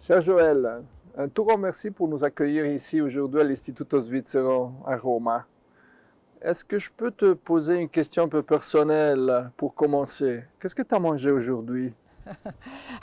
Cher Joël, un tout grand merci pour nous accueillir ici aujourd'hui à l'Istituto Svizzero à Roma. Est-ce que je peux te poser une question un peu personnelle pour commencer? Qu'est-ce que tu as mangé aujourd'hui?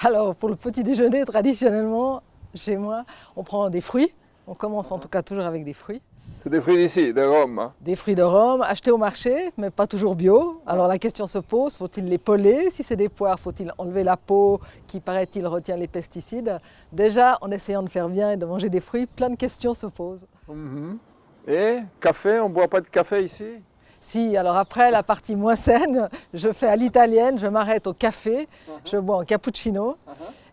Alors, pour le petit déjeuner, traditionnellement, chez moi, on prend des fruits. On commence en tout cas toujours avec des fruits. C'est des fruits d'ici, de Rome, hein? Des fruits de Rome, achetés au marché, mais pas toujours bio. Alors Ah. la question se pose, faut-il les peler? Si c'est des poires, faut-il enlever la peau qui, paraît-il, retient les pesticides? Déjà, en essayant de faire bien et de manger des fruits, plein de questions se posent. Mhm. Et café, on ne boit pas de café ici? Si, alors après, la partie moins saine, je fais à l'italienne, je m'arrête au café, je bois un cappuccino.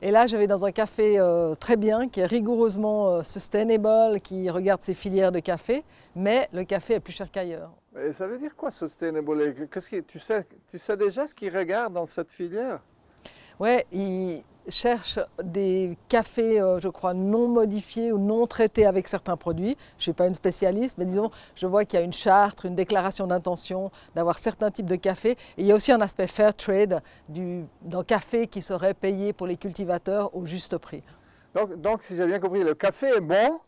Et là, je vais dans un café très bien, qui est rigoureusement sustainable, qui regarde ses filières de café, mais le café est plus cher qu'ailleurs. Et ça veut dire quoi, sustainable? Qu'est-ce que, tu sais déjà ce qu'ils regardent dans cette filière? Ouais, ils cherchent des cafés, je crois, non modifiés ou non traités avec certains produits. Je ne suis pas une spécialiste, mais disons, je vois qu'il y a une charte, une déclaration d'intention d'avoir certains types de café. Et il y a aussi un aspect fair trade d'un café qui serait payé pour les cultivateurs au juste prix. Donc, si j'ai bien compris, le café est bon.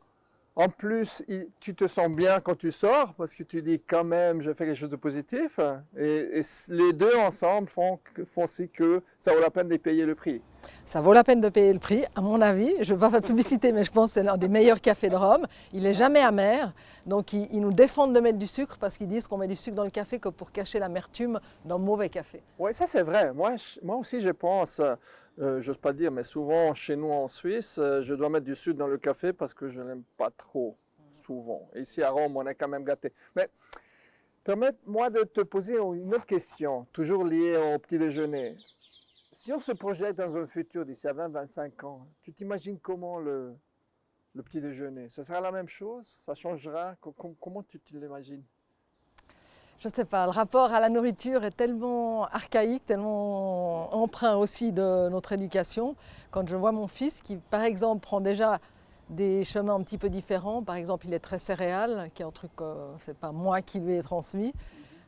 En plus, tu te sens bien quand tu sors parce que tu dis quand même, je fais quelque chose de positif. Et les deux ensemble font aussi que ça vaut la peine de payer le prix. Ça vaut la peine de payer le prix, à mon avis. Je ne veux pas faire de publicité, mais je pense que c'est l'un des meilleurs cafés de Rome. Il n'est jamais amer, donc ils nous défendent de mettre du sucre parce qu'ils disent qu'on met du sucre dans le café que pour cacher l'amertume d'un mauvais café. Oui, ça c'est vrai. Moi aussi, je pense, j'ose pas dire, mais souvent chez nous en Suisse, je dois mettre du sucre dans le café parce que je n'aime pas trop, souvent. Et ici à Rome, on est quand même gâté. Mais permette-moi de te poser une autre question, toujours liée au petit déjeuner. Si on se projette dans un futur d'ici à 20-25 ans, tu t'imagines comment le petit déjeuner? Ce sera la même chose? Ça changera? Comment tu l'imagines? Je ne sais pas, le rapport à la nourriture est tellement archaïque, tellement empreint aussi de notre éducation. Quand je vois mon fils qui, par exemple, prend déjà des chemins un petit peu différents, par exemple, il est très céréal, qui est un truc, c'est pas moi qui lui ai transmis,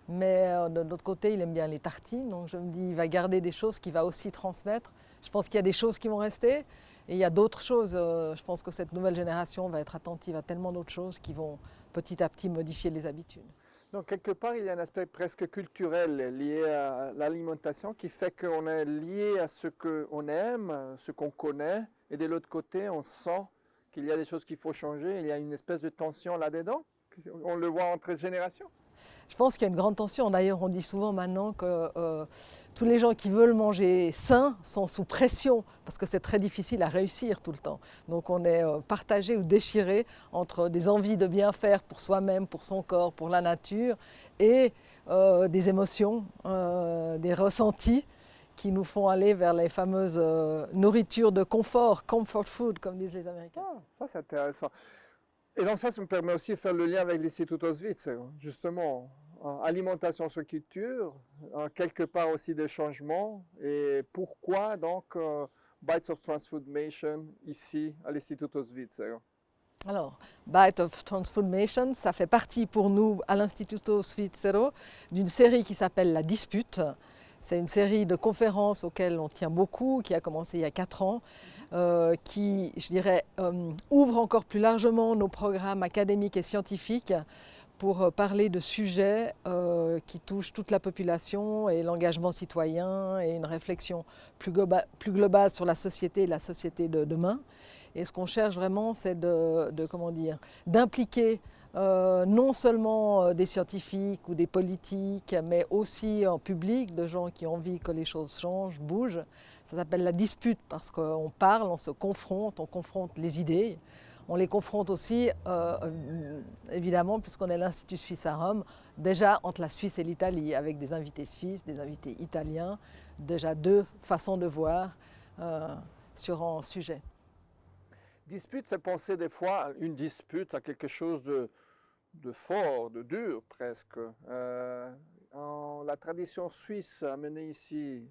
mais de l'autre côté, il aime bien les tartines, donc je me dis, il va garder des choses qu'il va aussi transmettre. Je pense qu'il y a des choses qui vont rester, et il y a d'autres choses. Je pense que cette nouvelle génération va être attentive à tellement d'autres choses qui vont petit à petit modifier les habitudes. Donc, quelque part, il y a un aspect presque culturel lié à l'alimentation qui fait qu'on est lié à ce qu'on aime, ce qu'on connaît, et de l'autre côté, on sent qu'il y a des choses qu'il faut changer, il y a une espèce de tension là-dedans. On le voit entre générations. Je pense qu'il y a une grande tension. D'ailleurs, on dit souvent maintenant que tous les gens qui veulent manger sain sont sous pression parce que c'est très difficile à réussir tout le temps. Donc on est partagé ou déchiré entre des envies de bien faire pour soi-même, pour son corps, pour la nature et des émotions, des ressentis qui nous font aller vers les fameuses nourritures de confort, comfort food comme disent les Américains. Ah, ça c'est intéressant. Et donc ça me permet aussi de faire le lien avec l'Istituto Svizzero, justement. Alimentation sur culture, quelque part aussi des changements. Et pourquoi donc Bites of Transformation ici à l'Istituto Svizzero? Alors, Bite of Transformation, ça fait partie pour nous à l'Istituto Svizzero d'une série qui s'appelle La Dispute. C'est une série de conférences auxquelles on tient beaucoup, qui a commencé il y a 4 ans, qui, je dirais, ouvre encore plus largement nos programmes académiques et scientifiques pour parler de sujets qui touchent toute la population et l'engagement citoyen et une réflexion plus globale sur la société et la société de demain. Et ce qu'on cherche vraiment, c'est d'impliquer non seulement des scientifiques ou des politiques, mais aussi en public, de gens qui ont envie que les choses changent, bougent. Ça s'appelle la dispute parce qu'on parle, on se confronte, on confronte les idées. On les confronte aussi, évidemment, puisqu'on est l'Institut suisse à Rome, déjà entre la Suisse et l'Italie, avec des invités suisses, des invités italiens, déjà deux façons de voir sur un sujet. Dispute fait penser des fois à une dispute, à quelque chose de fort, de dur presque. La tradition suisse a mené ici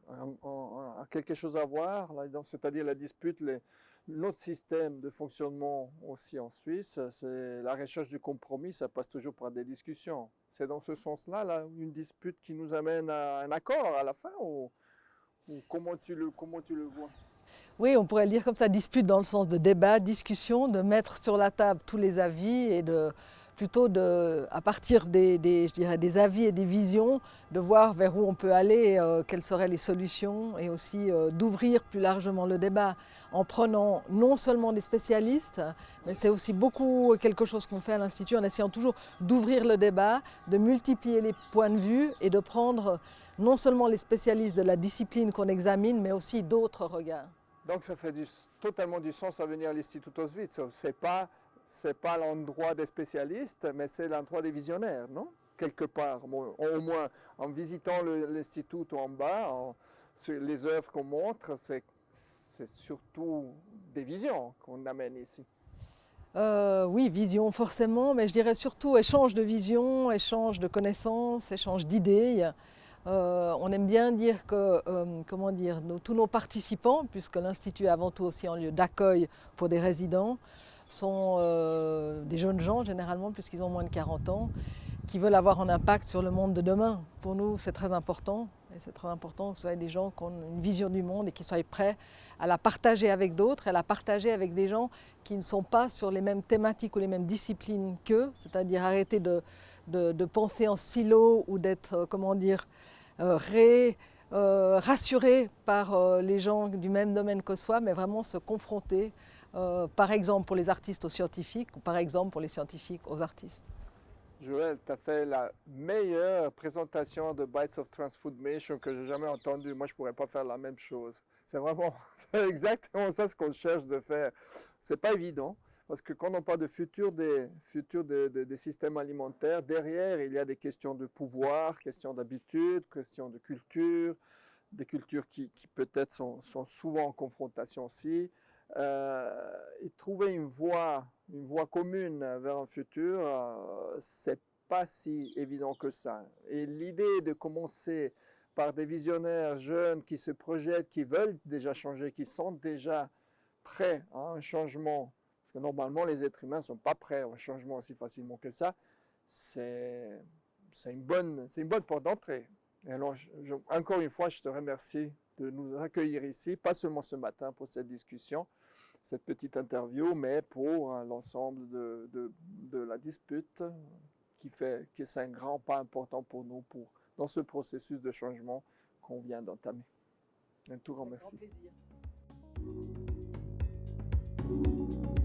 a quelque chose à voir, c'est-à-dire la dispute, notre système de fonctionnement aussi en Suisse, c'est la recherche du compromis, ça passe toujours par des discussions. C'est dans ce sens-là, là, une dispute qui nous amène à un accord à la fin ou comment tu le vois? Oui, on pourrait le dire comme ça, dispute dans le sens de débat, discussion, de mettre sur la table tous les avis et plutôt à partir je dirais, des avis et des visions, de voir vers où on peut aller, quelles seraient les solutions et aussi d'ouvrir plus largement le débat en prenant non seulement des spécialistes, mais c'est aussi beaucoup quelque chose qu'on fait à l'Institut en essayant toujours d'ouvrir le débat, de multiplier les points de vue et de prendre non seulement les spécialistes de la discipline qu'on examine, mais aussi d'autres regards. Donc ça fait totalement du sens à venir à l'Institut Auschwitz. C'est pas l'endroit des spécialistes, mais c'est l'endroit des visionnaires, non? Quelque part, au moins en visitant l'Institut en bas, sur les œuvres qu'on montre, c'est surtout des visions qu'on amène ici. Oui, vision forcément, mais je dirais surtout échange de visions, échange de connaissances, échange d'idées. On aime bien dire que comment dire, tous nos participants, puisque l'Institut est avant tout aussi un lieu d'accueil pour des résidents, sont des jeunes gens généralement, puisqu'ils ont moins de 40 ans, qui veulent avoir un impact sur le monde de demain. Pour nous, c'est très important. Et c'est très important que ce soit des gens qui ont une vision du monde et qui soient prêts à la partager avec d'autres, à la partager avec des gens qui ne sont pas sur les mêmes thématiques ou les mêmes disciplines qu'eux, c'est-à-dire arrêter de penser en silo ou d'être, comment dire, rassurés par les gens du même domaine que soi, mais vraiment se confronter, par exemple pour les artistes aux scientifiques ou par exemple pour les scientifiques aux artistes. Joël, tu as fait la meilleure présentation de Bites of Transformation que j'ai jamais entendue. Moi, je ne pourrais pas faire la même chose. C'est vraiment, c'est exactement ça ce qu'on cherche de faire. C'est pas évident parce que quand on parle de futur des systèmes alimentaires, derrière, il y a des questions de pouvoir, questions d'habitude, questions de culture, des cultures qui peut-être sont souvent en confrontation aussi. Et trouver une voie commune vers un futur, c'est pas si évident que ça. Et l'idée de commencer par des visionnaires jeunes qui se projettent, qui veulent déjà changer, qui sont déjà prêts à un changement, parce que normalement les êtres humains ne sont pas prêts au changement aussi facilement que ça, c'est une bonne porte d'entrée. Et alors, encore une fois, je te remercie de nous accueillir ici, pas seulement ce matin pour cette discussion, cette petite interview, mais pour l'ensemble de la dispute qui fait que c'est un grand pas important pour nous dans ce processus de changement qu'on vient d'entamer. Un tout grand merci. Avec grand plaisir.